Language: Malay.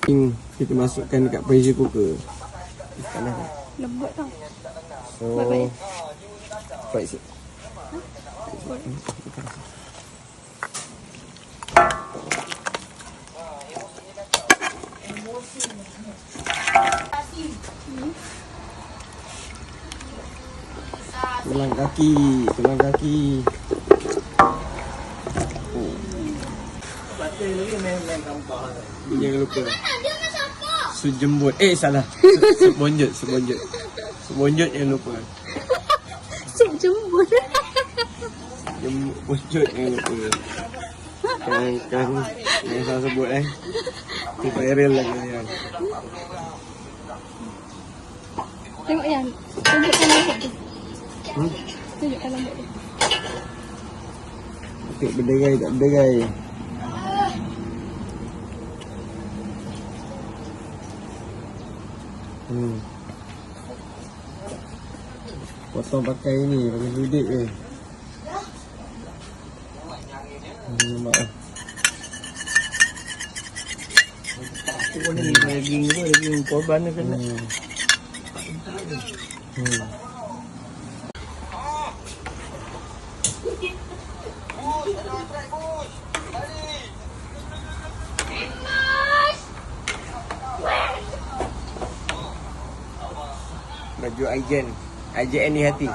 Kita masukkan dekat pressure cooker. Lembut tau. So, Baik-baik. baik sikit. Tulang kaki. Jangan lupa. Sejembut. Salah. Sebonjut. Sebonjut jangan lupa. Jembut. Sebonjut jangan lupa. Kan yang saya sebut Itu viral lagi yang. Tengok yang. Tunjukkan lembut tu. Tunjukkan lembut tu. Tak berderai. Potong pakai sudik ke. Maaf. Aku ni daging korban ni kena. Baju Aijen ni hati.